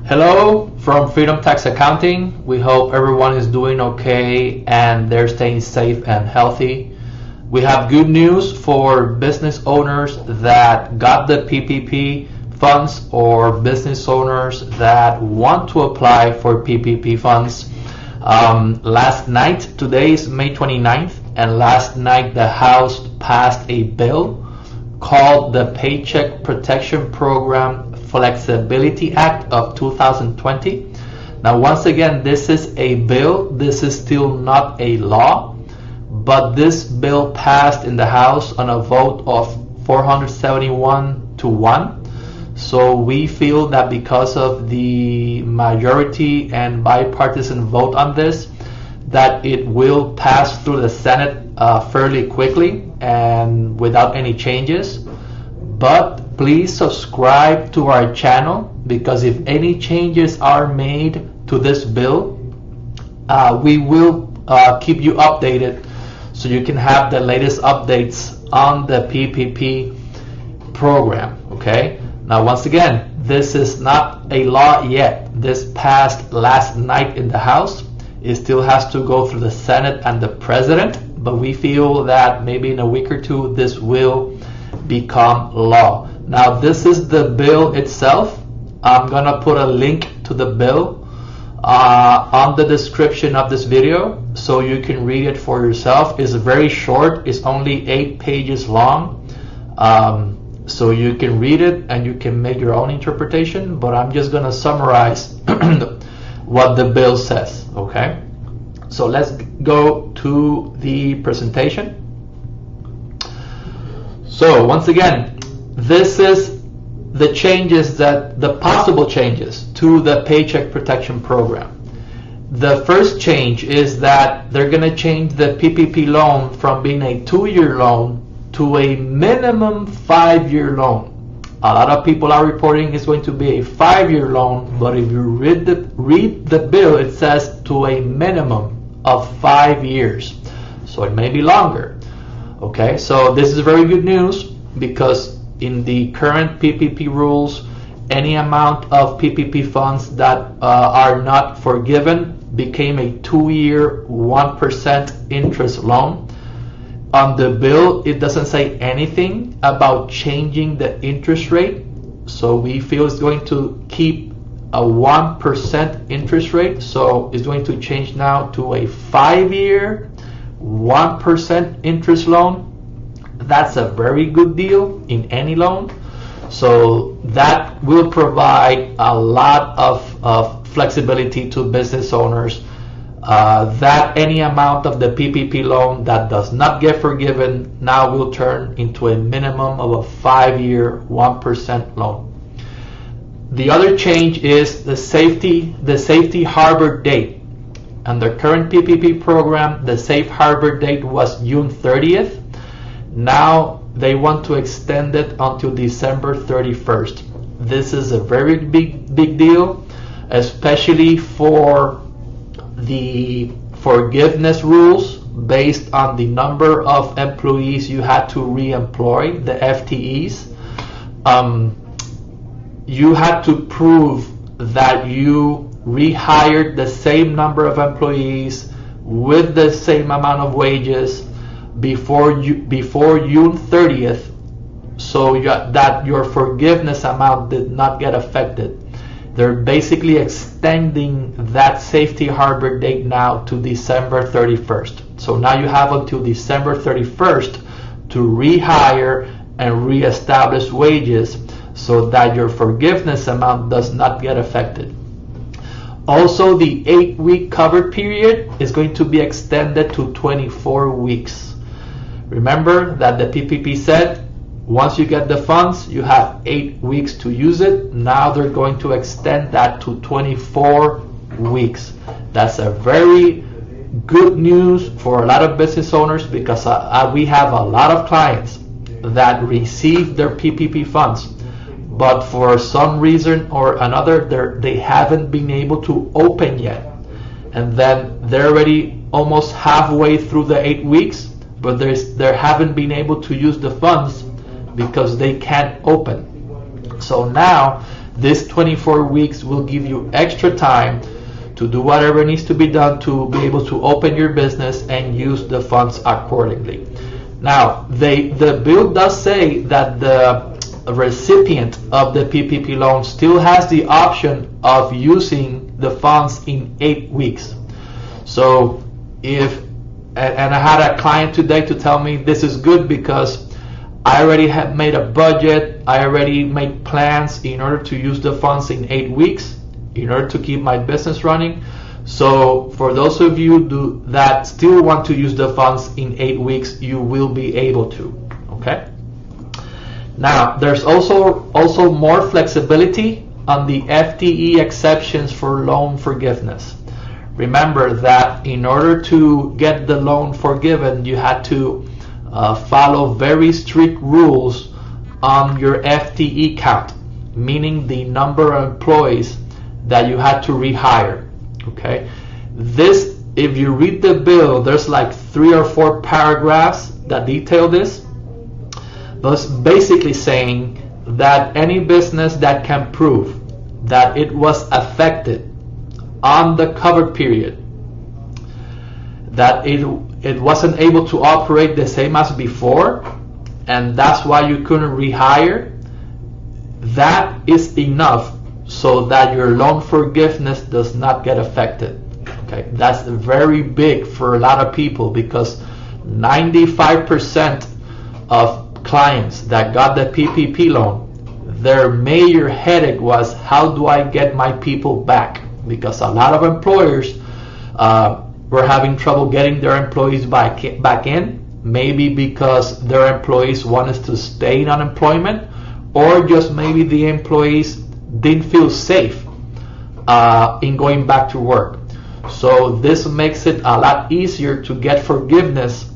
Hello from Freedomtax Accounting. We hope everyone is doing okay and they're staying safe and healthy. We have good news for business owners that got the PPP funds or business owners that want to apply for PPP funds. Last night, today is May 29th, and last night the House passed a bill called the Paycheck Protection Program Flexibility Act of 2020. Now, once again, this is a bill. This is still not a law, but this bill passed in the House on a vote of 471 to 1. So we feel that because of the majority and bipartisan vote on this, that it will pass through the Senate fairly quickly and without any changes. But please subscribe to our channel, because if any changes are made to this bill, we will keep you updated so you can have the latest updates on the PPP program. Okay? Now, once again, this is not a law yet. This passed last night in the House. It still has to go through the Senate and the President, but we feel that maybe in a week or two this will become law. Now, this is the bill itself. I'm gonna put a link to the bill on the description of this video so you can read it for yourself. It's very short. It's only 8 pages long. So you can read it and you can make your own interpretation, but I'm just gonna summarize what the bill says, okay? So let's go to the presentation. So once again, this is the changes, the possible changes to the Paycheck Protection Program. The first change is that they're going to change the PPP loan from being a 2-year loan to a minimum 5-year loan. A lot of people are reporting it's going to be a 5-year loan, but if you read the bill, it says to a minimum of 5 years. So it may be longer. Okay, so this is very good news, because in the current PPP rules, any amount of PPP funds that are not forgiven became a 2-year 1% interest loan. On the bill, it doesn't say anything about changing the interest rate, so we feel it's going to keep a 1% interest rate. So it's going to change now to a 5-year 1% interest loan. That's a very good deal in any loan. So that will provide a lot of flexibility to business owners, that any amount of the PPP loan that does not get forgiven now will turn into a minimum of a 5-year 1% loan. The other change is the safety harbor date. Under current PPP program, the safe harbor date was June 30th. Now they want to extend it until December 31st. This is a very big deal, especially for the forgiveness rules based on the number of employees you had to re-employ, the FTEs. You had to prove that you rehired the same number of employees with the same amount of wages before June 30th, so that your forgiveness amount did not get affected. They're basically extending that safety harbor date now to December 31st. So now you have until December 31st to rehire and reestablish wages so that your forgiveness amount does not get affected. Also, the 8-week covered period is going to be extended to 24 weeks. Remember that the PPP said once you get the funds, you have 8 weeks to use it. Now they're going to extend that to 24 weeks. That's a very good news for a lot of business owners, because we have a lot of clients that receive their PPP funds, but for some reason or another, they haven't been able to open yet. And then they're already almost halfway through the 8 weeks, but they haven't been able to use the funds because they can't open. So now This 24 weeks will give you extra time to do whatever needs to be done to be able to open your business and use the funds accordingly. Now, the bill does say that the recipient of the PPP loan still has the option of using the funds in 8 weeks. So and I had a client today to tell me this is good because I already have made a budget, I already made plans in order to use the funds in 8 weeks in order to keep my business running. So for those of you that still want to use the funds in 8 weeks, you will be able to, okay? Now, there's also more flexibility on the FTE exceptions for loan forgiveness. Remember that in order to get the loan forgiven, you had to follow very strict rules on your FTE count, meaning the number of employees that you had to rehire. Okay, this, if you read the bill, there's like 3 or 4 paragraphs that detail this. That's basically saying that any business that can prove that it was affected on the covered period, that it wasn't able to operate the same as before, and that's why you couldn't rehire, that is enough so that your loan forgiveness does not get affected. Okay, that's very big for a lot of people because 95% of clients that got the PPP loan, their major headache was, how do I get my people back? Because a lot of employers were having trouble getting their employees back in, maybe because their employees wanted to stay in unemployment, or just maybe the employees didn't feel safe in going back to work. So this makes it a lot easier to get forgiveness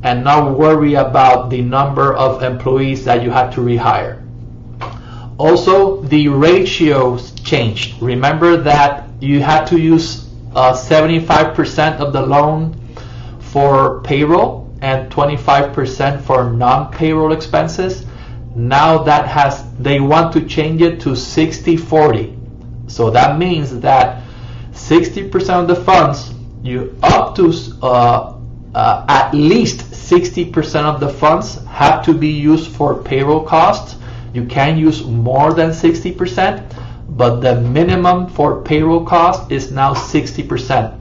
and not worry about the number of employees that you had to rehire. Also, the ratios changed. Remember that you had to use 75% of the loan for payroll and 25% for non-payroll expenses. Now they want to change it to 60-40. So that means that 60% of the funds, up to at least 60% of the funds have to be used for payroll costs. You can use more than 60%, but the minimum for payroll cost is now 60%,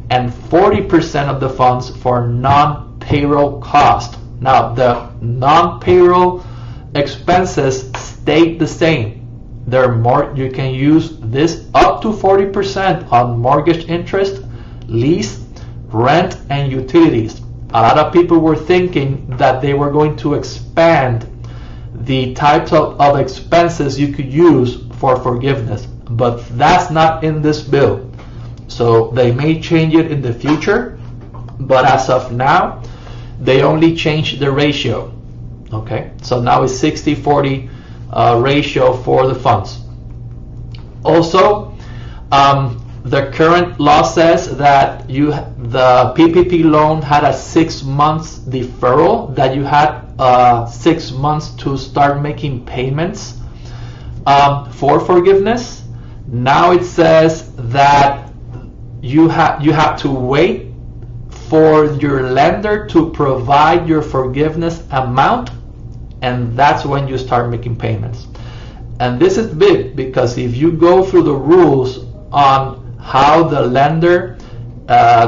and 40% of the funds for non-payroll cost. Now, the non-payroll expenses stay the same. You can use this up to 40% on mortgage interest, lease, rent, and utilities. A lot of people were thinking that they were going to expand the types of expenses you could use for forgiveness, but that's not in this bill. So they may change it in the future, but as of now, they only changed the ratio. Okay, so now it's 60-40 ratio for the funds. Also, the current law says that the PPP loan had a 6 months deferral, that you had 6 months to start making payments for forgiveness. Now it says that you have to wait for your lender to provide your forgiveness amount, and that's when you start making payments. And this is big because if you go through the rules on how the lender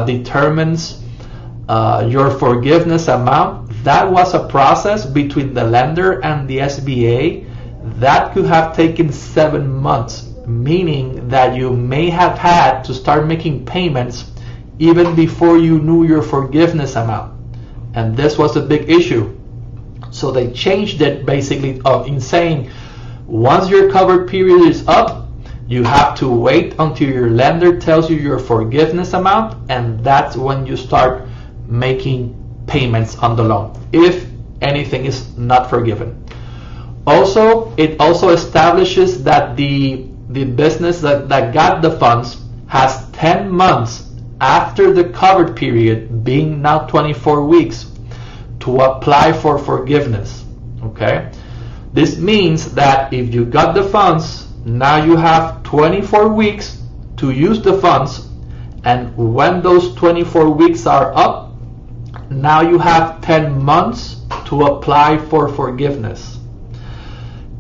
determines your forgiveness amount, that was a process between the lender and the SBA that could have taken 7 months, meaning that you may have had to start making payments even before you knew your forgiveness amount. And this was a big issue. So they changed it basically in saying, once your covered period is up, you have to wait until your lender tells you your forgiveness amount, and that's when you start making payments on the loan, if anything is not forgiven. Also, it also establishes that the business that got the funds has 10 months after the covered period, being now 24 weeks, to apply for forgiveness. Okay? This means that if you got the funds now you have 24 weeks to use the funds, and when those 24 weeks are up, now you have 10 months to apply for forgiveness.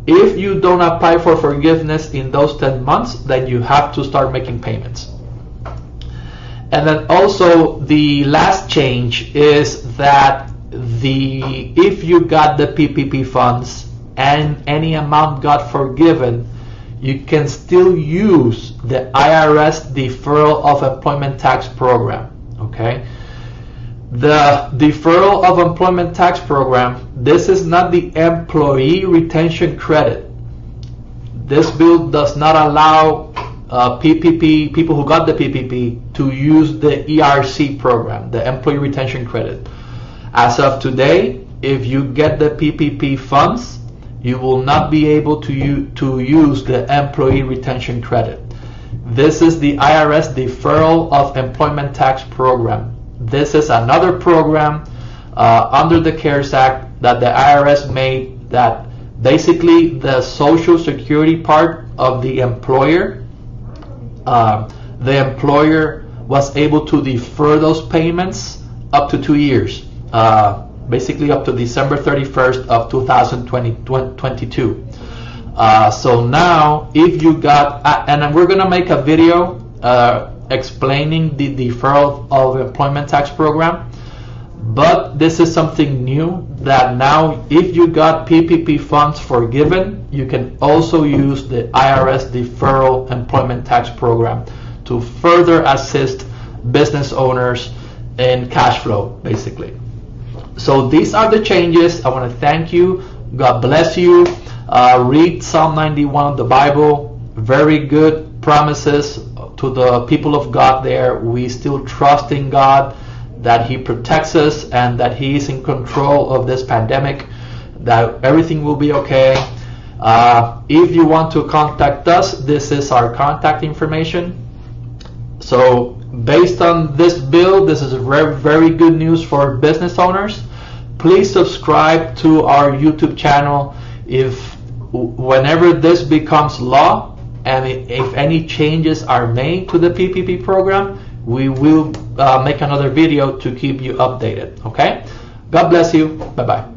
If you don't apply for forgiveness in those 10 months, then you have to start making payments. And then also the last change is that if you got the PPP funds and any amount got forgiven, you can still use the IRS deferral of employment tax program. Okay? The deferral of employment tax program, this is not the employee retention credit. This bill does not allow PPP, people who got the PPP, to use the ERC program, the employee retention credit. As of today, if you get the PPP funds, you will not be able to use the employee retention credit. This is the IRS deferral of employment tax program. This is another program under the CARES Act that the IRS made, that basically the Social Security part of the employer was able to defer those payments up to 2 years, basically up to December 31st of 2022. So now, if you got, and we're gonna make a video explaining the deferral of employment tax program, but this is something new, that now if you got PPP funds forgiven, you can also use the IRS deferral employment tax program to further assist business owners in cash flow, basically. So these are the changes. I want to thank you. God bless you. Read Psalm 91 of the Bible. Very good promises to the people of God there. We still trust in God that He protects us and that He is in control of this pandemic, that everything will be okay. If you want to contact us, this is our contact information. So based on this bill, this is very, very good news for business owners. Please subscribe to our YouTube channel. Whenever this becomes law, and if any changes are made to the PPP program, we will make another video to keep you updated. Okay? God bless you. Bye-bye.